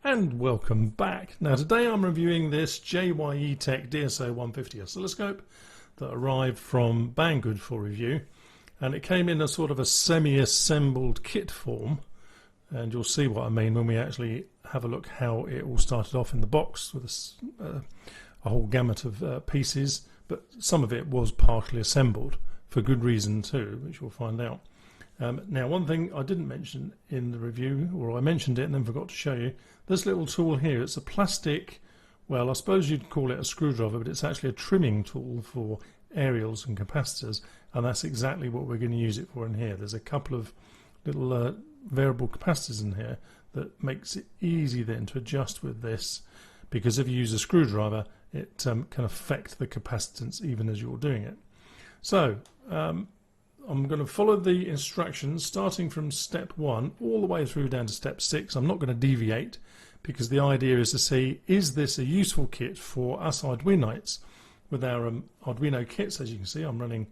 And welcome back. Now today I'm reviewing this JYE Tech DSO150 oscilloscope that arrived from Banggood for review, and it came in a sort of a semi-assembled kit form, and you'll see what I mean when we actually have a look how it all started off in the box with a whole gamut of pieces, but some of it was partially assembled for good reason too, which we'll find out. Now, one thing I didn't mention in the review, or I mentioned it and then forgot to show you, this little tool here, it's a plastic, well, I suppose you'd call it a screwdriver, but it's actually a trimming tool for aerials and capacitors, and that's exactly what we're going to use it for in here. There's a couple of little variable capacitors in here that makes it easy then to adjust with this, because if you use a screwdriver, it can affect the capacitance even as you're doing it. So, I'm going to follow the instructions starting from step 1 all the way through down to step 6. I'm not going to deviate because the idea is to see, is this a useful kit for us Arduinoites? With our Arduino kits, as you can see, I'm running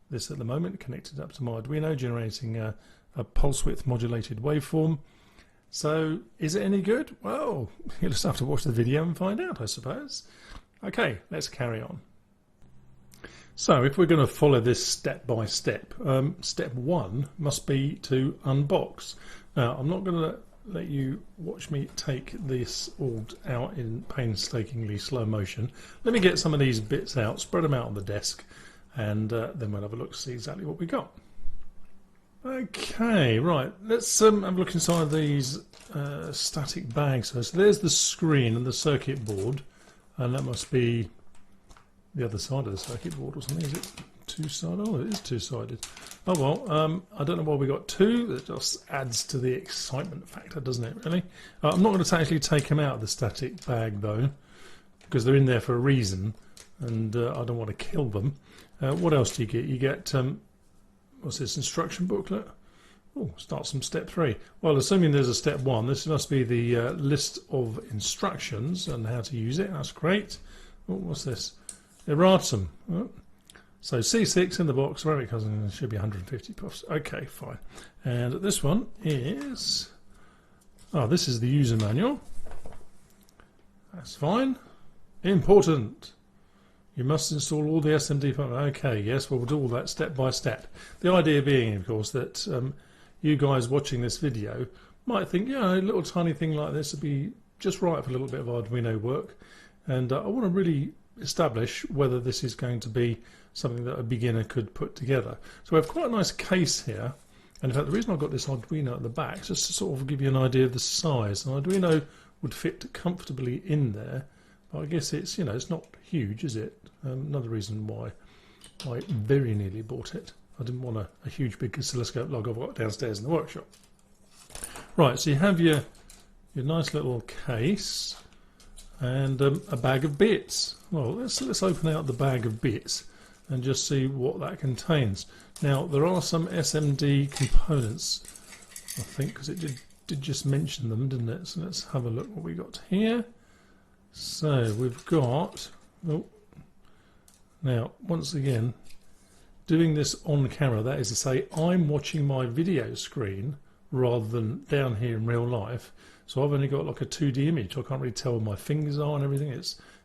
this at the moment, connected up to my Arduino, generating a pulse width modulated waveform. So, is it any good? Well, you'll just have to watch the video and find out, I suppose. Okay, let's carry on. So if we're going to follow this step by step, step 1 must be to unbox. Now I'm not going to let you watch me take this all out in painstakingly slow motion. Let me get some of these bits out, spread them out on the desk, and then we'll have a look to see exactly what we got. Okay, right, let's have a look inside these static bags. So there's the screen and the circuit board, and that must be the other side of the circuit board or something. Is it two-sided? Oh, it is two-sided. Oh well, I don't know why we got two. That just adds to the excitement factor, doesn't it, really? I'm not going to actually take them out of the static bag though, because they're in there for a reason, and I don't want to kill them. What else do you get? You get, what's this, instruction booklet? Oh, starts from step 3. Well, assuming there's a step 1, this must be the list of instructions and how to use it. That's great. Oh, what's this? Erratum. Oh. So C6 in the box, where it comes in, should be 150 puffs. Okay, fine. And this one is, oh, this is the user manual. That's fine. Important. You must install all the SMD parts. Okay, yes, well, we'll do all that step by step. The idea being, of course, that you guys watching this video might think, yeah, a little tiny thing like this would be just right for a little bit of Arduino work. And I want to really establish whether this is going to be something that a beginner could put together. So we have quite a nice case here, and in fact the reason I've got this Arduino at the back is just to sort of give you an idea of the size. An Arduino would fit comfortably in there, but I guess it's, you know, it's not huge, is it? Another reason why I very nearly bought it. I didn't want a huge big oscilloscope like I've got downstairs in the workshop. Right, so you have your nice little case and a bag of bits. Well, let's open out the bag of bits and just see what that contains. Now there are some SMD components, I think, because it did just mention them, didn't it? So let's have a look what we got here. So we've got, oh, now once again, doing this on camera, that is to say I'm watching my video screen rather than down here in real life. So I've only got like a 2D image. I can't really tell where my fingers are and everything.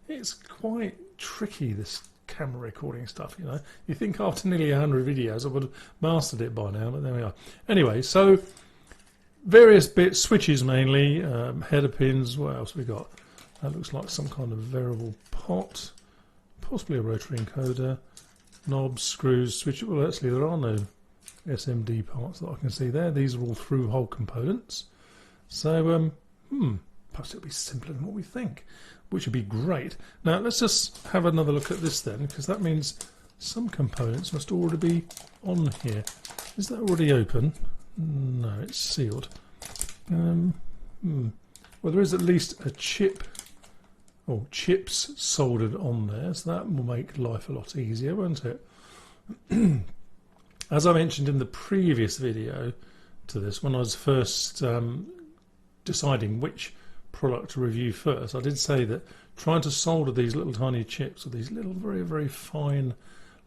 It's quite tricky, this camera recording stuff, you know. You think after nearly 100 videos I would have mastered it by now, but there we are. Anyway, so various bits, switches mainly, header pins. What else we got? That looks like some kind of variable pot, possibly a rotary encoder, knobs, screws, switches. Well, actually there are no SMD parts that I can see there. These are all through-hole components. So, perhaps it'll be simpler than what we think, which would be great. Now, let's just have another look at this then, because that means some components must already be on here. Is that already open? No, it's sealed. Well, there is at least a chip, or chips soldered on there, so that will make life a lot easier, won't it? As I mentioned in the previous video to this, when I was first deciding which product to review first, I did say that trying to solder these little tiny chips or these little very, very fine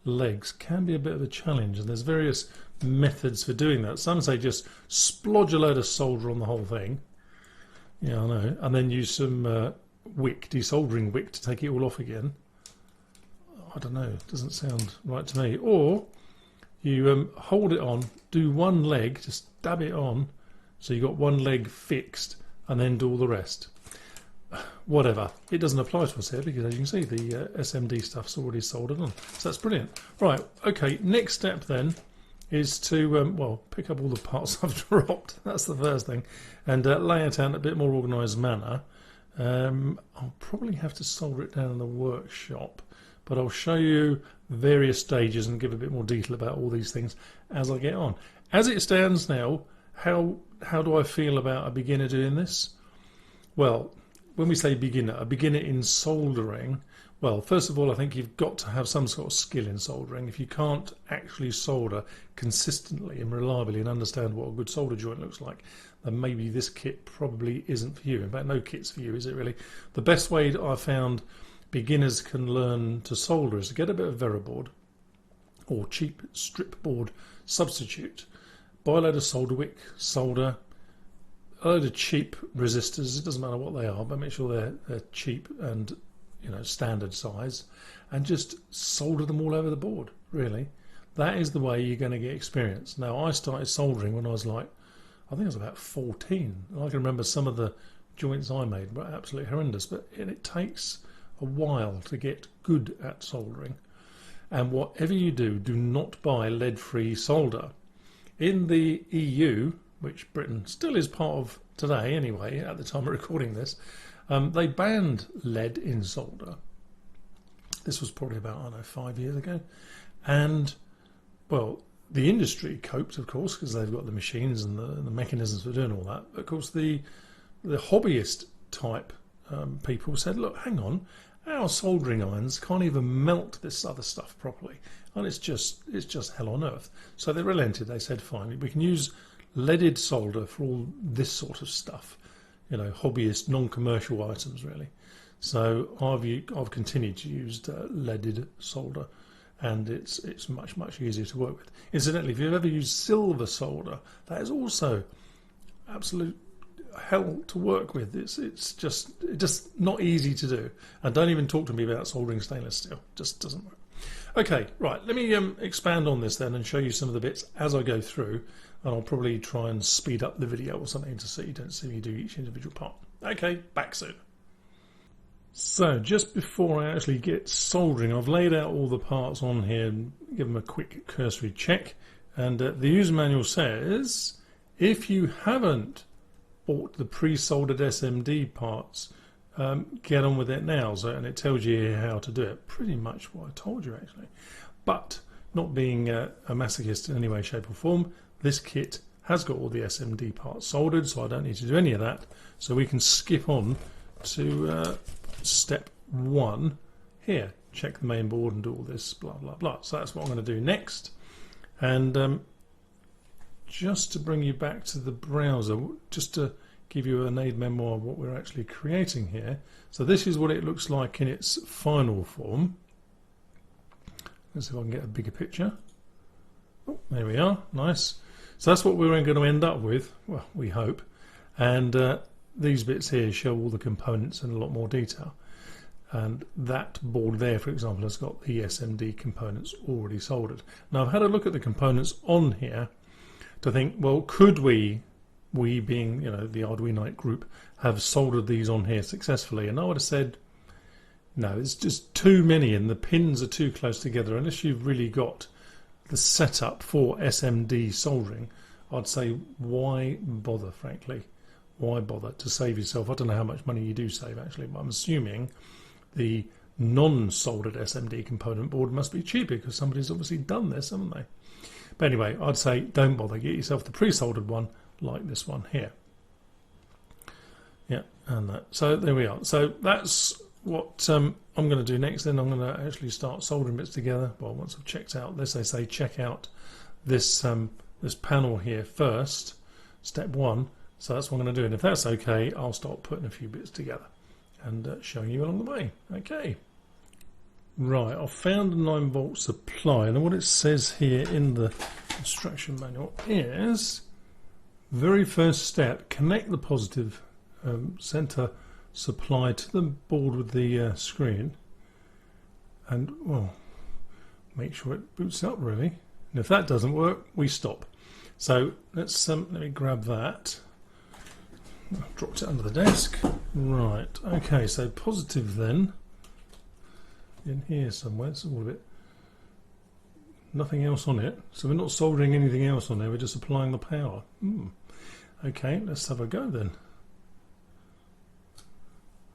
legs can be a bit of a challenge, and there's various methods for doing that. Some say just splodge a load of solder on the whole thing, Yeah, I know. And then use some wick, desoldering wick, to take it all off again. I don't know. Doesn't sound right to me. Or you hold it on, do one leg, just dab it on, so you've got one leg fixed, and then do all the rest. Whatever. It doesn't apply to us here because, as you can see, the SMD stuff's already soldered on. So that's brilliant. Right, okay, next step then is to, well, pick up all the parts I've dropped. That's the first thing. And lay it out in a bit more organised manner. I'll probably have to solder it down in the workshop, but I'll show you various stages and give a bit more detail about all these things as I get on. As it stands now, how do I feel about a beginner doing this? Well, when we say beginner, a beginner in soldering, well, first of all, I think you've got to have some sort of skill in soldering. If you can't actually solder consistently and reliably and understand what a good solder joint looks like, then maybe this kit probably isn't for you. In fact, no kit's for you, is it really? The best way that I've found beginners can learn to solder is to get a bit of Veriboard or cheap strip board substitute, buy a load of solder wick, solder, a load of cheap resistors. It doesn't matter what they are, but make sure they're cheap and, you know, standard size, and just solder them all over the board. Really, that is the way you're going to get experience. Now, I started soldering when I was like, I think I was about 14. And I can remember some of the joints I made were absolutely horrendous, but it takes a while to get good at soldering. And whatever you do, do not buy lead-free solder. In the EU, which Britain still is part of today anyway, at the time of recording this, they banned lead in solder. This was probably about, I don't know, 5 years ago. And, well, the industry coped, of course, because they've got the machines and the mechanisms for doing all that. But of course, the hobbyist type people said, look, hang on, our soldering irons can't even melt this other stuff properly. And it's just hell on earth. So they relented. They said, fine, we can use leaded solder for all this sort of stuff, you know, hobbyist, non-commercial items, really. So I've continued to use leaded solder, and it's much easier to work with. Incidentally, if you've ever used silver solder, that is also absolute hell to work with. It's just not easy to do. And don't even talk to me about soldering stainless steel. Just doesn't work. Okay, right, let me expand on this then and show you some of the bits as I go through, and I'll probably try and speed up the video or something so you don't see me do each individual part. Okay, back soon. So just before I actually get soldering, I've laid out all the parts on here and give them a quick cursory check. And the user manual says, if you haven't bought the pre-soldered SMD parts, get on with it now. So, and it tells you how to do it. Pretty much what I told you, actually. But not being a masochist in any way, shape or form, this kit has got all the SMD parts soldered, so I don't need to do any of that. So we can skip on to step 1 here. Check the main board and do all this, blah, blah, blah. So that's what I'm going to do next. And just to bring you back to the browser, just to give you an aid memoir of what we're actually creating here. So this is what it looks like in its final form. Let's see if I can get a bigger picture. Oh, there we are, nice. So that's what we're going to end up with, well, we hope. And these bits here show all the components in a lot more detail. And that board there, for example, has got the SMD components already soldered. Now I've had a look at the components on here to think, well, could we being, you know, the Arduino group, have soldered these on here successfully? And I would have said, no, it's just too many and the pins are too close together. Unless you've really got the setup for SMD soldering, I'd say why bother, frankly? Why bother to save yourself? I don't know how much money you do save actually, but I'm assuming the non-soldered SMD component board must be cheaper because somebody's obviously done this, haven't they? But anyway, I'd say don't bother. Get yourself the pre-soldered one like this one here. Yeah, and that. So there we are. So that's what I'm going to do next. Then I'm going to actually start soldering bits together. Well, once I've checked out this, they say check out this this panel here first, step 1. So that's what I'm going to do. And if that's okay, I'll start putting a few bits together and showing you along the way. Okay. Right, I've found a 9-volt supply, and what it says here in the instruction manual is, very first step, connect the positive center supply to the board with the screen, and well, make sure it boots up really. And if that doesn't work, we stop. So let's let me grab that. I've dropped it under the desk. Right. Okay. So positive then in here somewhere. It's all a bit. Nothing else on it. So we're not soldering anything else on there. We're just applying the power. Okay. Let's have a go then.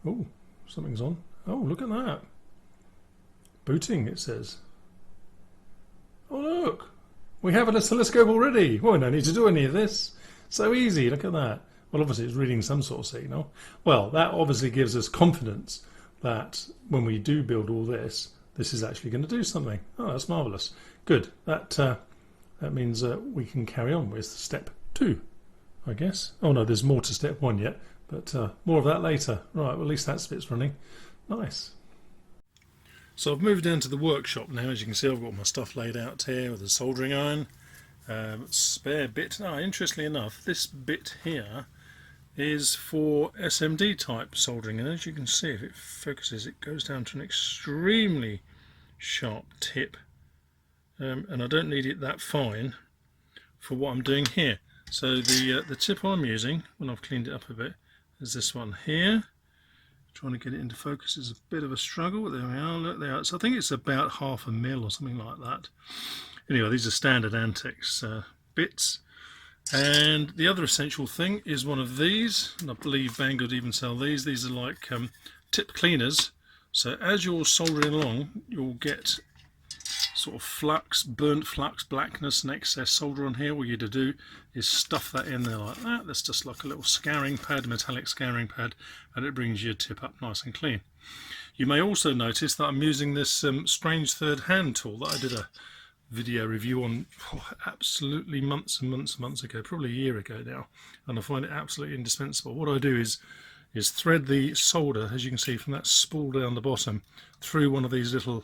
Oh, something's on. Oh, look at that. Booting, it says. Oh, look. We have an oscilloscope already. Well, we don't need to do any of this. So easy. Look at that. Well, obviously, it's reading some sort of signal. Well, that obviously gives us confidence that when we do build all this, this is actually going to do something. Oh, that's marvellous. Good. That means we can carry on with step 2, I guess. Oh, no, there's more to step 1 yet. But more of that later. Right, well, at least that bit's running. Nice. So I've moved down to the workshop now. As you can see, I've got my stuff laid out here with a soldering iron. Spare bit. Now, interestingly enough, this bit here is for SMD type soldering. And as you can see, if it focuses, it goes down to an extremely sharp tip. And I don't need it that fine for what I'm doing here. So the tip I'm using, when I've cleaned it up a bit, is this one here. Trying to get it into focus is a bit of a struggle. There we are, look there. So I think it's about 1/2 mil or something like that. Anyway, these are standard Antex bits. And the other essential thing is one of these, and I believe Banggood even sell these. These are like tip cleaners. So as you're soldering along, you'll get sort of flux, burnt flux, blackness and excess solder on here. All you need to do is stuff that in there like that. That's just like a little scouring pad, metallic scouring pad, and it brings your tip up nice and clean. You may also notice that I'm using this strange third hand tool that I did a video review on absolutely months and months ago, probably a year ago now, and I find it absolutely indispensable. What I do is thread the solder, as you can see from that spool down the bottom, through one of these little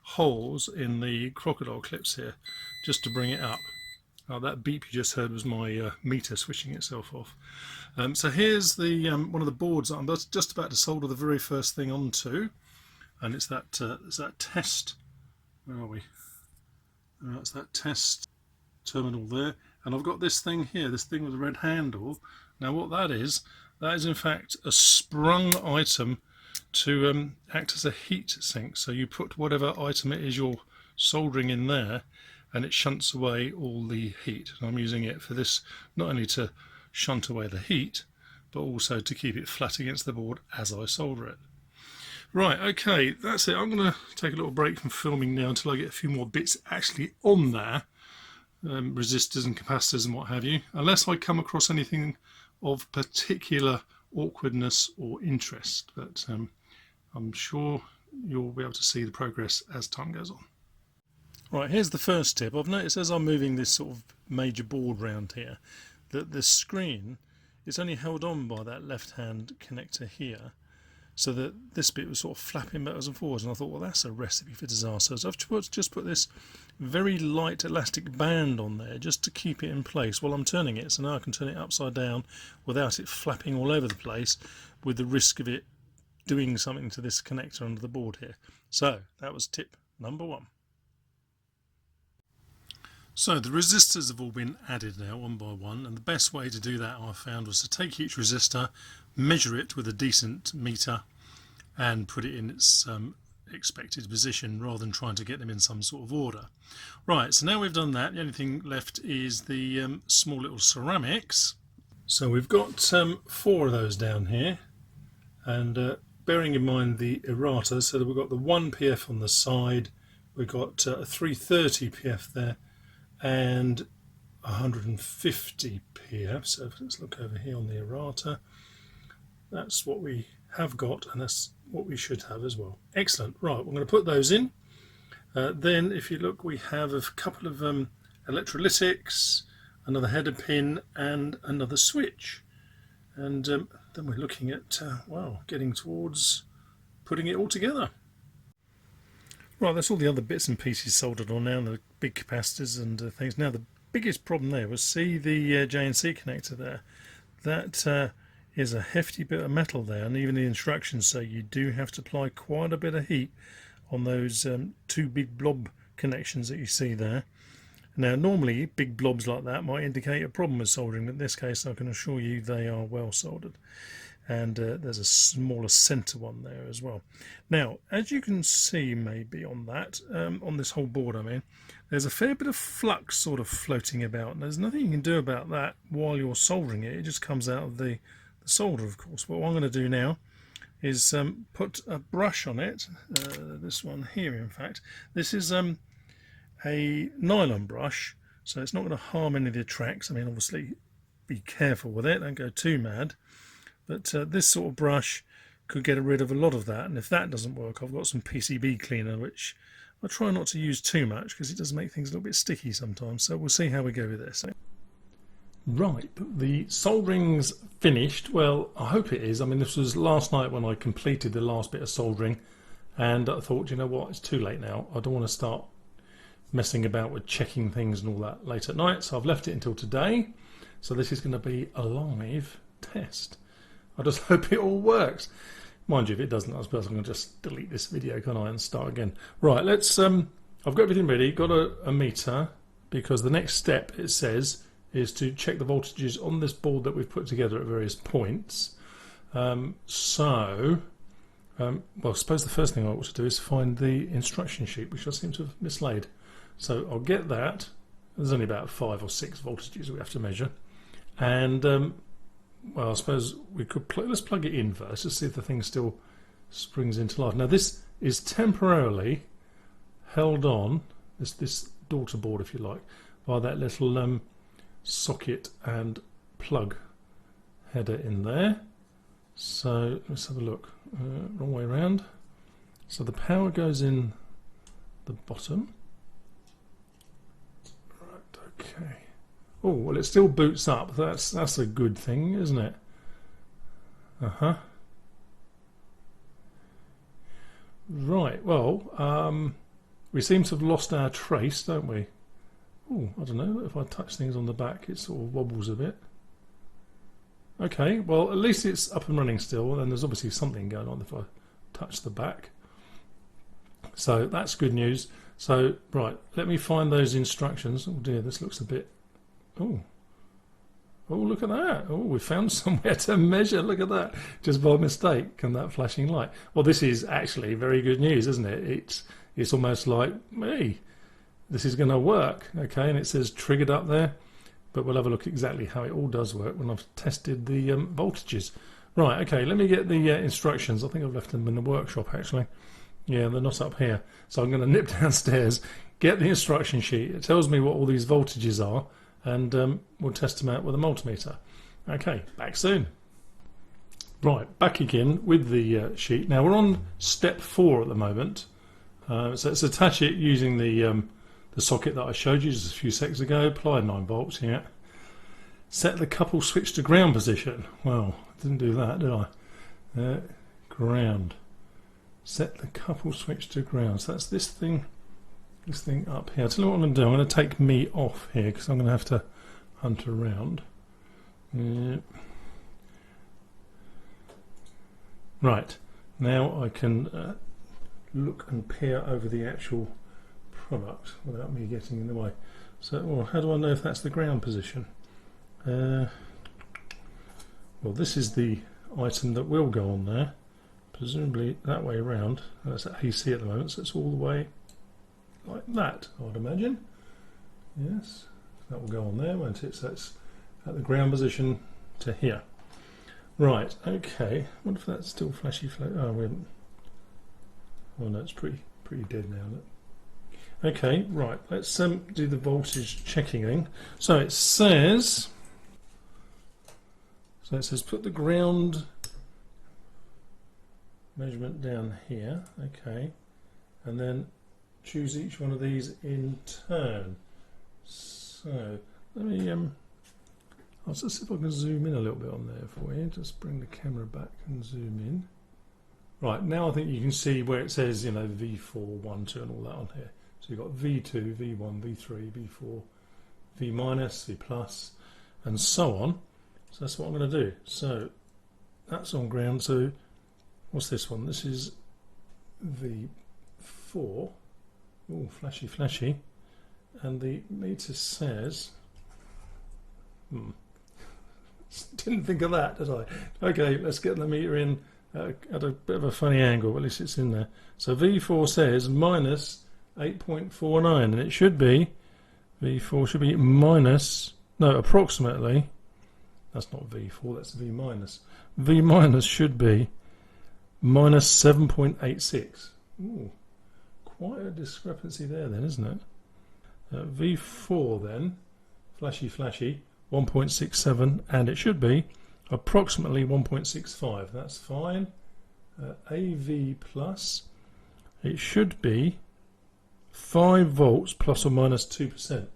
holes in the crocodile clips here, just to bring it up. That beep you just heard was my meter switching itself off. So here's the one of the boards that I'm just about to solder the very first thing onto, and it's that test. Where are we? It's that test terminal there, and I've got this thing here, this thing with a red handle. Now what that is in fact a sprung item to act as a heat sink. So you put whatever item it is you're soldering in there, and it shunts away all the heat. And I'm using it for this, not only to shunt away the heat, but also to keep it flat against the board as I solder it. Right, okay, that's it. I'm going to take a little break from filming now until I get a few more bits actually on there, resistors and capacitors and what have you, unless I come across anything of particular awkwardness or interest. But I'm sure you'll be able to see the progress as time goes on. Right, here's the first tip. I've noticed as I'm moving this sort of major board round here that the screen is only held on by that left hand connector here, so that this bit was sort of flapping backwards and forwards, and I thought, well, that's a recipe for disaster. So I've just put this very light elastic band on there just to keep it in place while I'm turning it. So now I can turn it upside down without it flapping all over the place, with the risk of it doing something to this connector under the board here. So that was tip number 1. So the resistors have all been added now one by one, and the best way to do that I found was to take each resistor, measure it with a decent meter and put it in its expected position rather than trying to get them in some sort of order. Right, so now we've done that, the only thing left is the small little ceramics. So we've got 4 of those down here, and bearing in mind the errata, so that we've got the 1 PF on the side, we've got a 330 PF there, and 150 PF. So let's look over here on the errata. That's what we have got, and that's what we should have as well. Excellent. Right, we're going to put those in. Then if you look, we have a couple of electrolytics, another header pin and another switch, and then we're looking at well, getting towards putting it all together. Right, that's all the other bits and pieces soldered on now, the big capacitors and things. Now the biggest problem there was, see the JNC connector there, that is a hefty bit of metal there, and even the instructions say you do have to apply quite a bit of heat on those two big blob connections that you see there. Now normally big blobs like that might indicate a problem with soldering, but in this case I can assure you they are well soldered. And there's a smaller centre one there as well. Now, as you can see maybe on that, on this whole board I mean, there's a fair bit of flux sort of floating about, and there's nothing you can do about that while you're soldering it. It just comes out of the solder, of course. But what I'm going to do now is put a brush on it, this one here in fact. This is a nylon brush, so it's not going to harm any of the tracks. I mean, obviously be careful with it, don't go too mad. But this sort of brush could get rid of a lot of that, and if that doesn't work, I've got some PCB cleaner, which I try not to use too much because it does make things a little bit sticky sometimes. So we'll see how we go with this. Right, the soldering's finished. Well, I hope it is. I mean, this was last night when I completed the last bit of soldering, and I thought, you know what, it's too late now. I don't want to start messing about with checking things and all that late at night, so I've left it until today. So this is going to be a live test. I just hope it all works. Mind you, if it doesn't, I suppose I'm going to just delete this video, can't I, and start again. Right, let's. I've got everything ready. Got a meter, because the next step, it says, is to check the voltages on this board that we've put together at various points. Well, I suppose the first thing I ought to do is find the instruction sheet, which I seem to have mislaid. So I'll get that. There's only about 5 or 6 voltages we have to measure, and well, I suppose we could let's plug it in first to see if the thing still springs into life. Now this is temporarily held on, this daughter board if you like, by that little socket and plug header in there. So let's have a look. Wrong way around. So the power goes in the bottom. Right, okay. Oh, well, it still boots up. That's a good thing, isn't it? Right, well, we seem to have lost our trace, don't we? Oh, I don't know. If I touch things on the back, it sort of wobbles a bit. Okay, well, at least it's up and running still, and there's obviously something going on if I touch the back. So that's good news. So, right, let me find those instructions. Oh dear, this looks a bit... Oh, look at that. Oh, we found somewhere to measure. Look at that. Just by mistake, and that flashing light. Well, this is actually very good news, isn't it? It's almost like, hey, this is going to work. Okay, and it says triggered up there. But we'll have a look exactly how it all does work when I've tested the voltages. Right, okay, let me get the instructions. I think I've left them in the workshop, actually. Yeah, they're not up here. So I'm going to nip downstairs, get the instruction sheet. It tells me what all these voltages are, and we'll test them out with a multimeter. Okay, back soon. Right, back again with the sheet. Now we're on step 4 at the moment. So let's attach it using the socket that I showed you just a few seconds ago. Apply 9 volts here. Set the couple switch to ground position. Well, I didn't do that, did I? Ground. Set the couple switch to ground. So that's this thing up here. I'll tell you what I'm going to do. I'm going to take me off here because I'm going to have to hunt around. Right, now I can look and peer over the actual product without me getting in the way. So, well, how do I know if that's the ground position? Well, this is the item that will go on there, presumably that way around. That's at AC at the moment, so it's all the way like that, I would imagine. Yes, that will go on there, won't it? So it's at the ground position to here. Right, okay. I wonder if that's still flashy flow. Oh, we haven't. Well, no, it's pretty dead now, isn't it? Okay, right. Let's do the voltage checking thing. So it says. Put the ground measurement down here. Okay, and then choose each one of these in turn. So let me I'll just see if I can zoom in a little bit on there for you. Just bring the camera back and zoom in. Right, now I think you can see where it says, you know, V4, 1, 2 and all that on here. So you've got V2, V1, V3, V4, V minus, V plus, and so on. So that's what I'm going to do. So that's on ground. So what's this one? This is V4. Oh, flashy, flashy. And the meter says, didn't think of that, did I? Okay, let's get the meter in at a bit of a funny angle, but at least it's in there. So V4 says minus 8.49, and it should be, V4 should be minus, no, approximately, that's not V4, that's V minus. V minus should be minus 7.86. Ooh, quite a discrepancy there then, isn't it? V4 then, flashy flashy, 1.67, and it should be approximately 1.65. That's fine. AV plus, it should be 5 volts plus or minus 2%,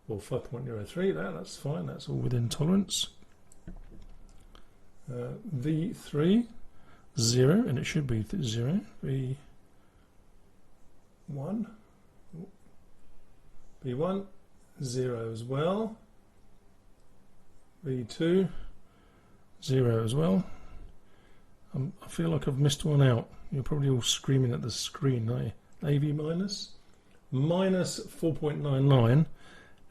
or 5.03. That's fine. That's all within tolerance. V3 0, and it should be 0. V1 0 as well. V2 0 as well. I feel like I've missed one out. You're probably all screaming at the screen, aren't you? AV minus 4.99.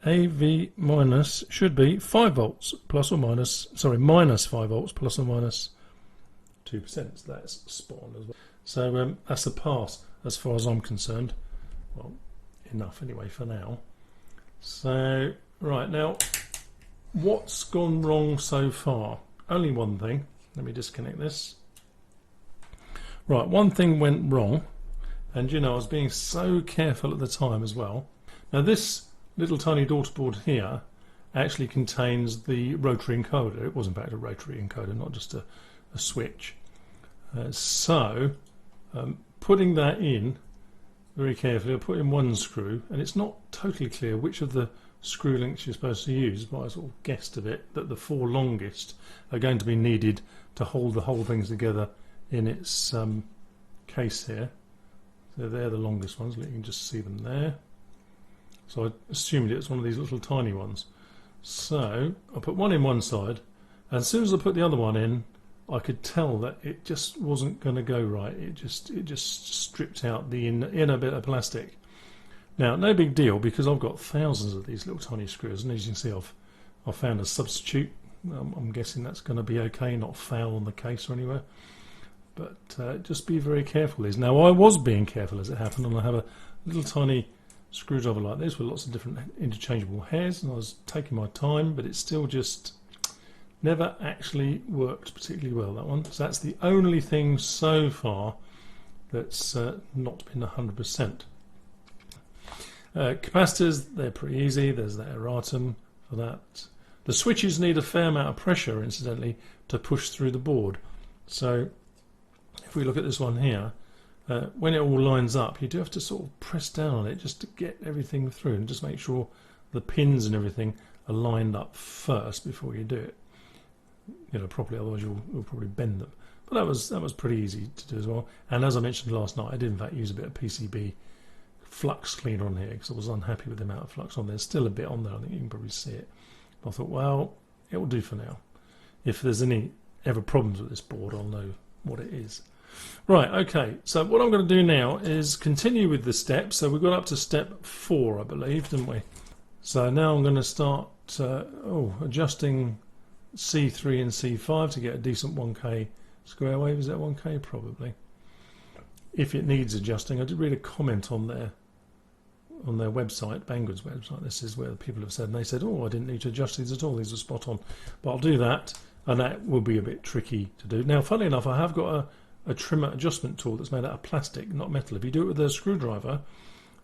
AV minus should be 5 volts plus or minus, sorry, minus 5 volts plus or minus 2%. So that's spot on as well. So that's a pass as far as I'm concerned. Well, enough anyway for now. So, right, now, what's gone wrong so far? Only one thing. Let me disconnect this. Right, one thing went wrong, and you know, I was being so careful at the time as well. Now this little tiny daughter board here actually contains the rotary encoder. It was in fact a rotary encoder, not just a switch. So putting that in very carefully, I put in one screw, and it's not totally clear which of the screw links you're supposed to use, but I sort of guessed a bit that the 4 longest are going to be needed to hold the whole thing together in its case here. So they're the longest ones. You can just see them there. So I assumed it's one of these little tiny ones. So I put one in one side, and as soon as I put the other one in, I could tell that it just wasn't going to go right. It just stripped out the inner bit of plastic. Now, no big deal, because I've got thousands of these little tiny screws, and as you can see, I've found a substitute. I'm guessing that's going to be okay, not foul on the case or anywhere. But just be very careful. Now, I was being careful as it happened, and I have a little tiny screwdriver like this with lots of different interchangeable hairs, and I was taking my time, but it still just never actually worked particularly well, that one. So that's the only thing so far that's not been 100%. Capacitors, they're pretty easy. There's that erratum for that. The switches need a fair amount of pressure, incidentally, to push through the board. So if we look at this one here, when it all lines up, you do have to sort of press down on it just to get everything through, and just make sure the pins and everything are lined up first before you do it, you know, properly. Otherwise, you'll probably bend them. But that was pretty easy to do as well. And as I mentioned last night, I did in fact use a bit of PCB flux cleaner on here because I was unhappy with the amount of flux on there. There's still a bit on there. I think you can probably see it. But I thought, well, it will do for now. If there's any ever problems with this board, I'll know what it is. Right, okay, so what I'm going to do now is continue with the steps. So we got up to step 4, I believe, didn't we? So now I'm going to start adjusting C3 and C5 to get a decent 1K square wave. Is that 1K? Probably. If it needs adjusting. I did read a comment on their website, Banggood's website. This is where people have said, and they said, oh, I didn't need to adjust these at all. These are spot on. But I'll do that, and that will be a bit tricky to do. Now, funnily enough, I have got a trimmer adjustment tool that's made out of plastic, not metal. If you do it with a screwdriver,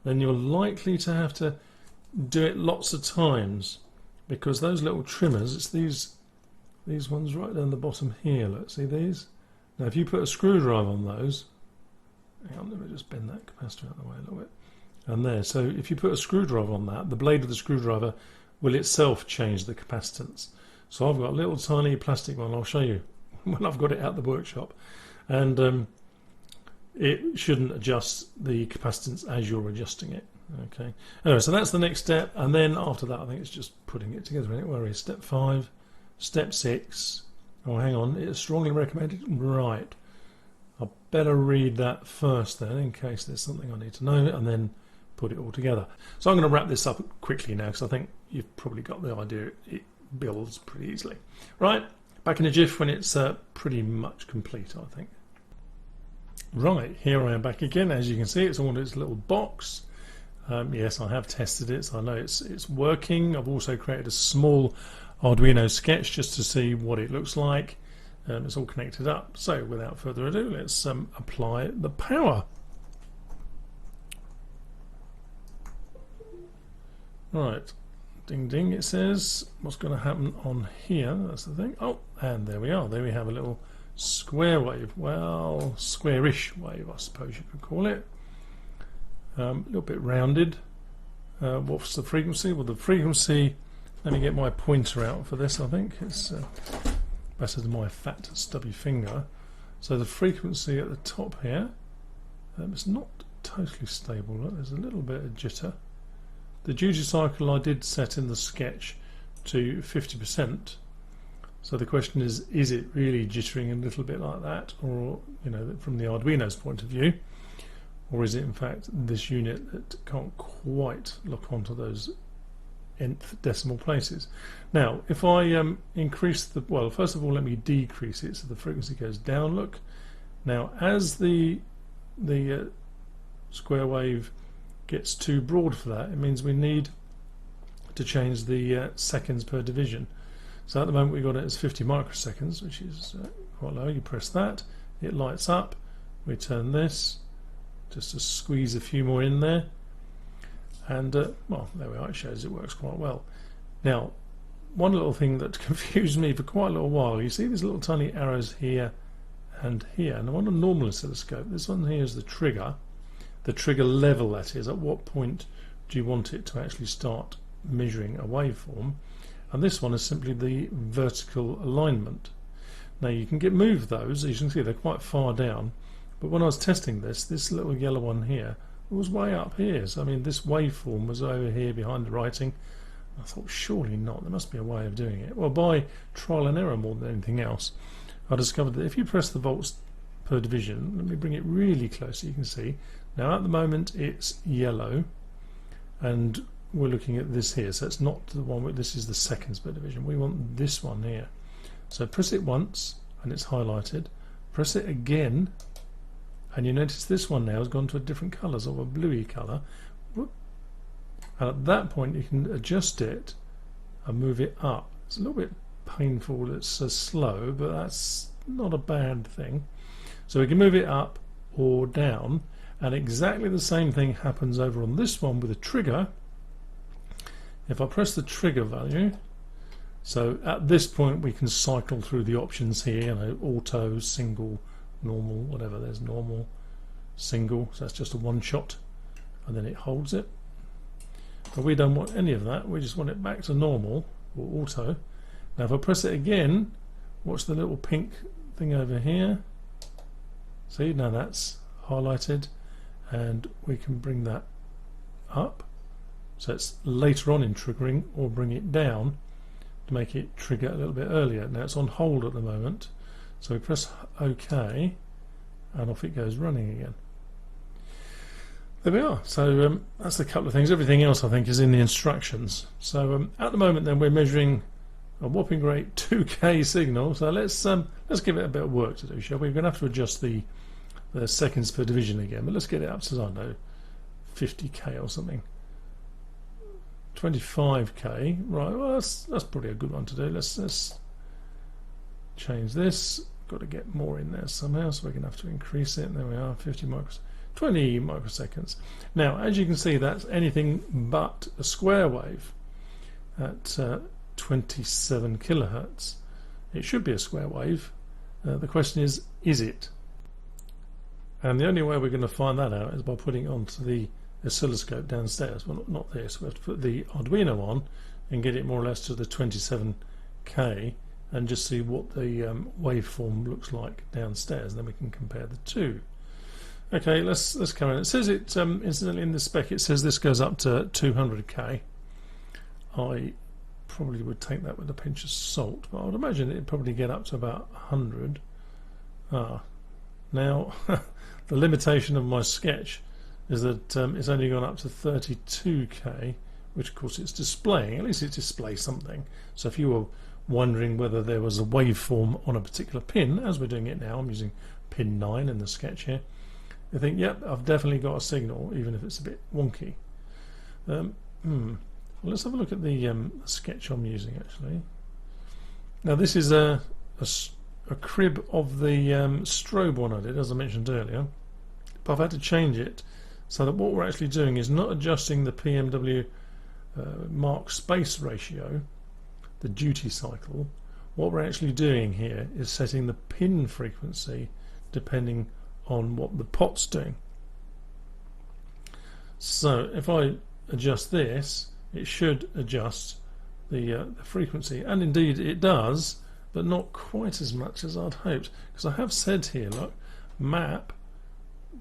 then you're likely to have to do it lots of times, because those little trimmers, it's these ones right down the bottom here. Look, see these? Now, if you put a screwdriver on those, hang on, let me just bend that capacitor out of the way a little bit. And there, so if you put a screwdriver on that, the blade of the screwdriver will itself change the capacitance. So I've got a little tiny plastic one. I'll show you when I've got it out the workshop. And it shouldn't adjust the capacitance as you're adjusting it. Okay. Anyway, so that's the next step, and then after that, I think it's just putting it together. Where is step 5, step 6, Oh, hang on, it's strongly recommended. Right. I better read that first then, in case there's something I need to know, and then put it all together. So I'm going to wrap this up quickly now, because I think you've probably got the idea. It builds pretty easily. Right, back in a jiff when it's pretty much complete, I think. Right, here I am back again. As you can see, it's all in this little box. Yes, I have tested it, so I know it's working. I've also created a small Arduino sketch just to see what it looks like. It's all connected up. So without further ado, let's apply the power. Right, ding ding, it says. What's going to happen on here? That's the thing. Oh, and there we are. There we have a little square wave. Well, squarish wave, I suppose you could call it. A little bit rounded. What's the frequency? Well, the frequency, let me get my pointer out for this. I think it's better than my fat stubby finger. So the frequency at the top here, it's not totally stable. Look, there's a little bit of jitter. The duty cycle I did set in the sketch to 50%. So the question is it really jittering a little bit like that, or from the Arduino's point of view? Or is it in fact this unit that can't quite lock onto those nth decimal places? Now, if I increase the, well, first of all, let me decrease it so the frequency goes down. Look, now as the square wave gets too broad for that, it means we need to change the seconds per division. So at the moment we've got it as 50 microseconds, which is quite low. You press that, it lights up. We turn this just to squeeze a few more in there, and well, there we are. It shows it works quite well. Now, one little thing that confused me for quite a little while, you see these little tiny arrows here and here, and on a normal oscilloscope, this one here is the trigger level, that is, at what point do you want it to actually start measuring a waveform, and this one is simply the vertical alignment. Now you can move those, as you can see they're quite far down, but when I was testing this little yellow one here was way up here. So I mean, this waveform was over here behind the writing. I thought, surely not, there must be a way of doing it. Well, by trial and error more than anything else, I discovered that if you press the volts per division, let me bring it really close so you can see. Now at the moment it's yellow, and we're looking at this here, so it's not the one, this is the seconds per division. We want this one here. So press it once and it's highlighted, press it again, and you notice this one now has gone to a different colour, sort of a bluey colour. And at that point you can adjust it and move it up. It's a little bit painful, it's slow, but that's not a bad thing. So we can move it up or down, and exactly the same thing happens over on this one with a trigger. If I press the trigger value, so at this point we can cycle through the options here, auto, single, normal, whatever. There's normal, single, so that's just a one shot, and then it holds it. But we don't want any of that, we just want it back to normal or auto. Now if I press it again, watch the little pink thing over here. See, now that's highlighted, and we can bring that up, so it's later on in triggering, or bring it down to make it trigger a little bit earlier. Now it's on hold at the moment, so we press OK and off it goes running again. There we are. So that's a couple of things. Everything else I think is in the instructions. So at the moment then we're measuring a whopping great 2K signal, so let's give it a bit of work to do, shall we? We're going to have to adjust the seconds per division again, but let's get it up to, I don't know, 50K or something. 25K, right? Well, that's probably a good one to do. Let's change this. Got to get more in there somehow, so we're going to have to increase it. There we are, 20 microseconds. Now, as you can see, that's anything but a square wave at 27 kilohertz. It should be a square wave. The question is it? And the only way we're going to find that out is by putting it onto the oscilloscope downstairs. Well, not this. We have to put the Arduino on and get it more or less to the 27K and just see what the waveform looks like downstairs. Then we can compare the two. Okay, let's carry on. It says it incidentally in the spec. It says this goes up to 200K. I probably would take that with a pinch of salt, but I would imagine it'd probably get up to about 100. Now the limitation of my sketch is that it's only gone up to 32k, which of course it's displaying. At least it displays something. So if you were wondering whether there was a waveform on a particular pin, as we're doing it now, I'm using pin 9 in the sketch here, you think, yep, I've definitely got a signal, even if it's a bit wonky. Well, let's have a look at the sketch I'm using actually. Now this is a crib of the strobe one I did, as I mentioned earlier, but I've had to change it so that what we're actually doing is not adjusting the PMW mark space ratio, the duty cycle. What we're actually doing here is setting the pin frequency depending on what the pot's doing. So if I adjust this, it should adjust the frequency, and indeed it does, but not quite as much as I'd hoped, because I have said here, look, map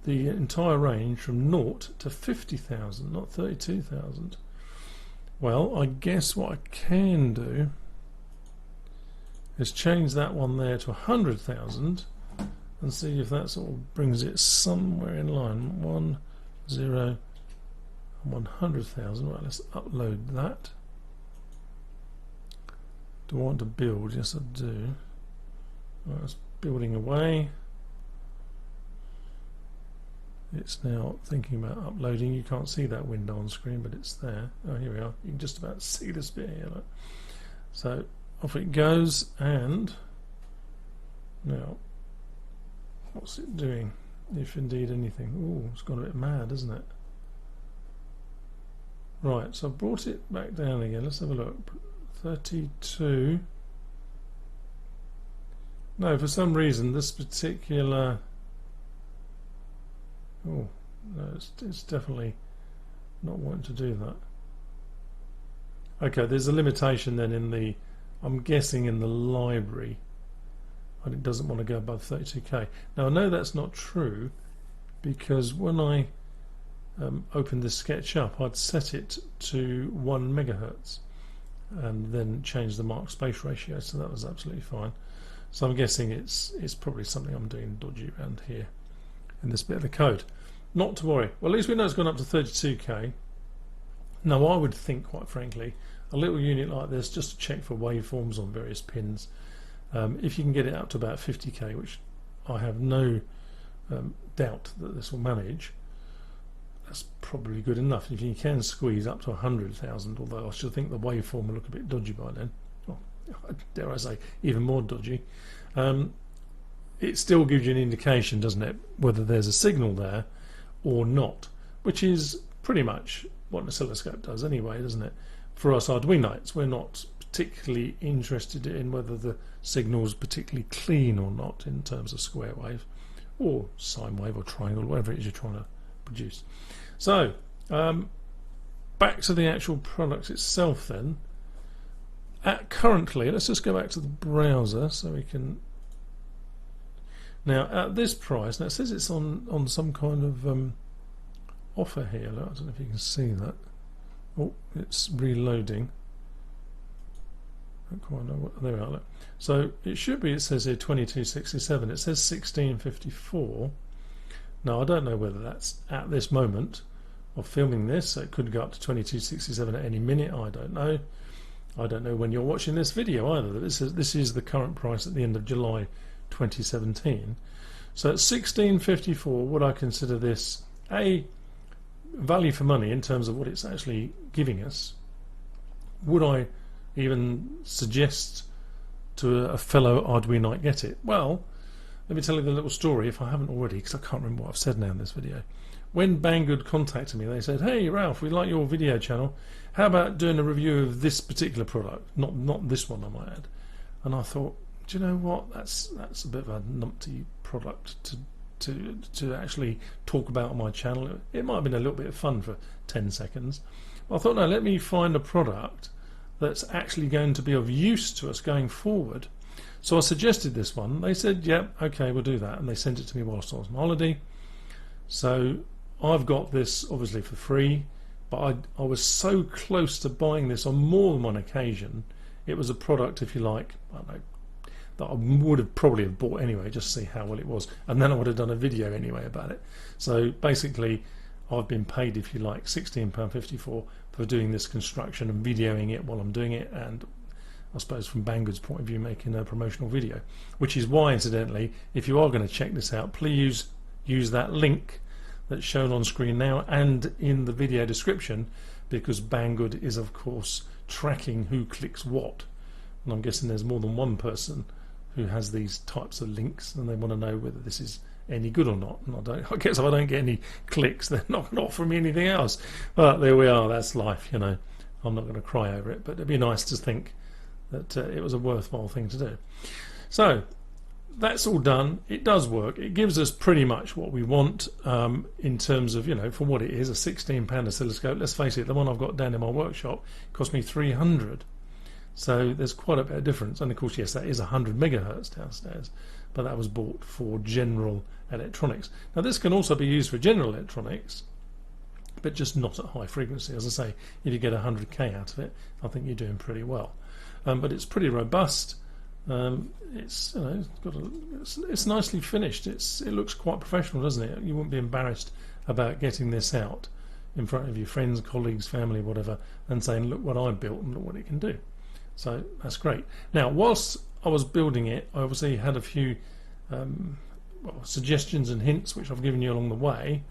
the entire range from 0 to 50,000, not 32,000. Well, I guess what I can do is change that one there to 100,000 and see if that sort of brings it somewhere in line. 1, 0, 100,000. Right, let's upload that. Do I want to build? Yes, I do. Right, it's building away. It's now thinking about uploading. You can't see that window on screen, but it's there. Oh, here we are. You can just about see this bit here. Look. So off it goes, and now what's it doing? If indeed anything. Oh, it's gone a bit mad, isn't it? Right, so I've brought it back down again. Let's have a look. 32. No, for some reason this particular... Oh, no, it's definitely not wanting to do that. Okay, there's a limitation then in the, I'm guessing in the library, and it doesn't want to go above 32k. Now I know that's not true, because when I opened this sketch up, I'd set it to 1 megahertz and then change the mark space ratio, so that was absolutely fine. So I'm guessing it's probably something I'm doing dodgy around here in this bit of the code. Not to worry. Well, at least we know it's gone up to 32k. Now I would think, quite frankly, a little unit like this, just to check for waveforms on various pins, if you can get it up to about 50k, which I have no doubt that this will manage, that's probably good enough. If you can squeeze up to 100,000, although I should think the waveform will look a bit dodgy by then, oh, dare I say even more dodgy, it still gives you an indication, doesn't it, whether there's a signal there or not, which is pretty much what an oscilloscope does anyway, doesn't it? For us Arduinoites, we're not particularly interested in whether the signal is particularly clean or not in terms of square wave or sine wave or triangle, whatever it is you're trying to produce. So back to the actual product itself then. Currently, let's just go back to the browser so we can. Now at this price, now it says it's on some kind of offer here. Look, I don't know if you can see that. Oh, it's reloading. I don't quite know what. There we are. Look. So it should be. It says here 2267. It says 1654. Now I don't know whether that's at this moment of filming this. So it could go up to 2267 at any minute. I don't know. I don't know when you're watching this video either. This is the current price at the end of July 2017. So at 1654, would I consider this a value for money in terms of what it's actually giving us? Would I even suggest to a fellow Arduinoite get it? Well, let me tell you the little story if I haven't already, because I can't remember what I've said now in this video. When Banggood contacted me, they said, "Hey Ralph, we like your video channel. How about doing a review of this particular product? Not this one, I might add." And I thought, do you know what? That's a bit of a numpty product to actually talk about on my channel. It might have been a little bit of fun for 10 seconds. I thought, no, let me find a product that's actually going to be of use to us going forward. So I suggested this one. They said, "Yeah, okay, we'll do that," and they sent it to me whilst I was on holiday. So I've got this obviously for free, but I was so close to buying this on more than one occasion. It was a product, if you like, I don't know, that I would have probably have bought anyway, just to see how well it was, and then I would have done a video anyway about it. So basically I've been paid, if you like, £16.50 for doing this construction and videoing it while I'm doing it, and I suppose from Banggood's point of view making a promotional video, which is why, incidentally, if you are going to check this out, please use that link that's shown on screen now and in the video description, because Banggood is of course tracking who clicks what, and I'm guessing there's more than one person who has these types of links and they want to know whether this is any good or not. And I guess if I don't get any clicks, they're not going to offer me anything else. But there we are, that's life, you know. I'm not going to cry over it, but it'd be nice to think that it was a worthwhile thing to do. So that's all done. It does work. It gives us pretty much what we want in terms of, you know, for what it is, a £16 oscilloscope. Let's face it, the one I've got down in my workshop cost me £300. So there's quite a bit of difference. And of course, yes, that is 100 megahertz downstairs, but that was bought for general electronics. Now this can also be used for general electronics, but just not at high frequency. As I say, if you get 100k out of it, I think you're doing pretty well. But it's pretty robust. It's, you know, it's nicely finished. It looks quite professional, doesn't it? You wouldn't be embarrassed about getting this out in front of your friends, colleagues, family, whatever, and saying, look what I built and look what it can do. So that's great. Now, whilst I was building it, I obviously had a few suggestions and hints which I've given you along the way.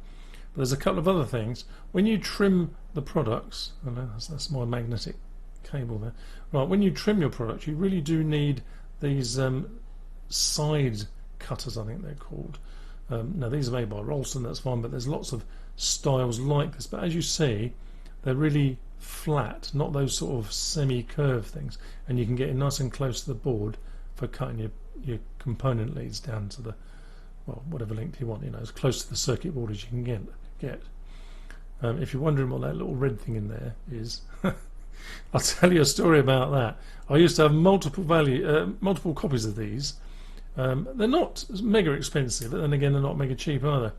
But there's a couple of other things. When you trim the products, that's my magnetic cable there. Right, when you trim your products, you really do need these side cutters, I think they're called. Now these are made by Rolston, that's fine, but there's lots of styles like this. But as you see, they're really flat, not those sort of semi-curved things, and you can get it nice and close to the board for cutting your component leads down to the, well, whatever length you want, you know, as close to the circuit board as you can get. If you're wondering what that little red thing in there is, I'll tell you a story about that. I used to have multiple copies of these. They're not mega expensive, but then again they're not mega cheap either.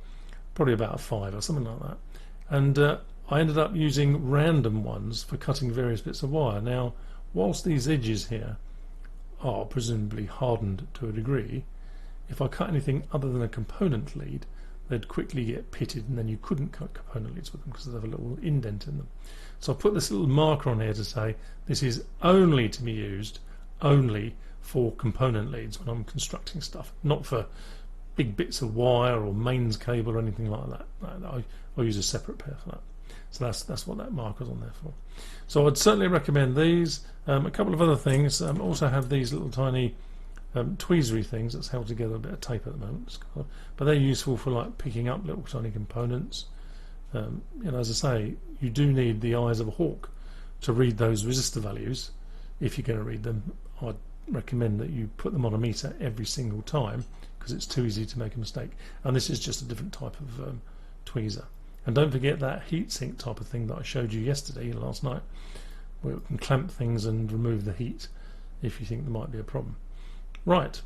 Probably about £5 or something like that. And I ended up using random ones for cutting various bits of wire. Now, whilst these edges here are presumably hardened to a degree, if I cut anything other than a component lead, they'd quickly get pitted, and then you couldn't cut component leads with them because they have a little indent in them. So I put this little marker on here to say this is only to be used only for component leads when I'm constructing stuff, not for big bits of wire or mains cable or anything like that. I'll use a separate pair for that. So that's what that marker's on there for. So I'd certainly recommend these. A couple of other things. Also have these little tiny tweezery things that's held together a bit of tape at the moment, but they're useful for like picking up little tiny components. You know, as I say, you do need the eyes of a hawk to read those resistor values. If you're going to read them, I'd recommend that you put them on a meter every single time, because it's too easy to make a mistake. And this is just a different type of tweezer. And don't forget that heatsink type of thing that I showed you yesterday, last night, where it can clamp things and remove the heat if you think there might be a problem. Right,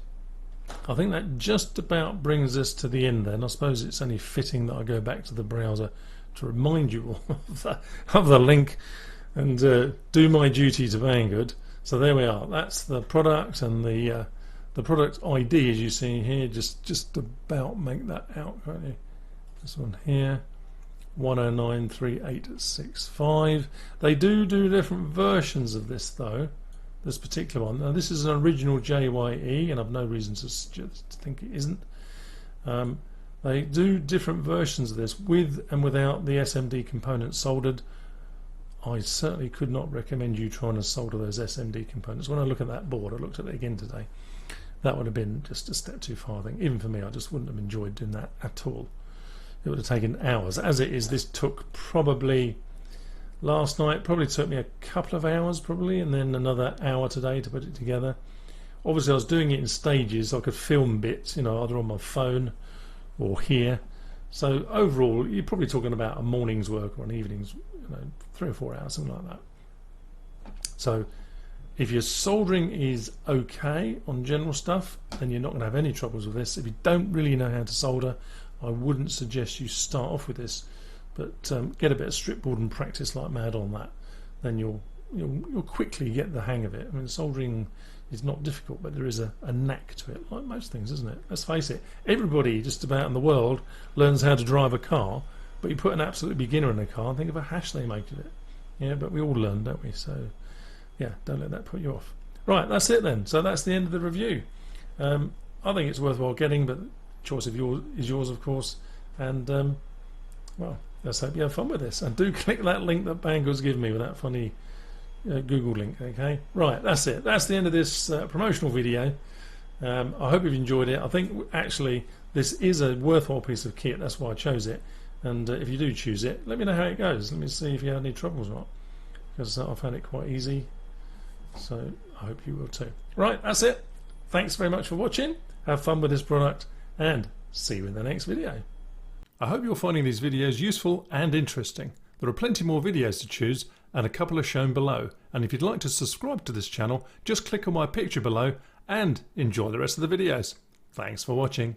I think that just about brings us to the end then. I suppose it's only fitting that I go back to the browser to remind you all of the link and do my duty to Banggood. So there we are. That's the product, and the product ID, as you see here, just about make that out, can't you? This one here, 1093865. They do different versions of this though. This particular one. Now this is an original JYE, and I've no reason to think it isn't. They do different versions of this with and without the SMD components soldered. I certainly could not recommend you trying to solder those SMD components. When I look at that board, I looked at it again today, that would have been just a step too far, I think. Even for me, I just wouldn't have enjoyed doing that at all. It would have taken hours. As it is, this took probably, last night, probably took me a couple of hours probably, and then another hour today to put it together. Obviously I was doing it in stages, so I could film bits, you know, either on my phone or here. So overall, you're probably talking about a morning's work or an evening's, you know, 3 or 4 hours, something like that. So if your soldering is okay on general stuff, then you're not going to have any troubles with this. If you don't really know how to solder, I wouldn't suggest you start off with this. But get a bit of strip board and practice like mad on that, then you'll quickly get the hang of it. I mean, soldering is not difficult, but there is a knack to it, like most things, isn't it? Let's face it, everybody just about in the world learns how to drive a car, but you put an absolute beginner in a car and think of a hash they make of it. Yeah, but we all learn, don't we? So yeah, don't let that put you off. Right, that's it then. So that's the end of the review. I think it's worthwhile getting, but the choice of yours is yours, of course. And well, let's hope you have fun with this. And do click that link that Banggood's given me with that funny Google link. Okay, right, that's it. That's the end of this promotional video. I hope you've enjoyed it. I think actually this is a worthwhile piece of kit. That's why I chose it. And if you do choose it, let me know how it goes. Let me see if you have any troubles or not, because I found it quite easy. So I hope you will too. Right, that's it. Thanks very much for watching. Have fun with this product and see you in the next video. I hope you're finding these videos useful and interesting. There are plenty more videos to choose and a couple are shown below. And if you'd like to subscribe to this channel, just click on my picture below and enjoy the rest of the videos. Thanks for watching.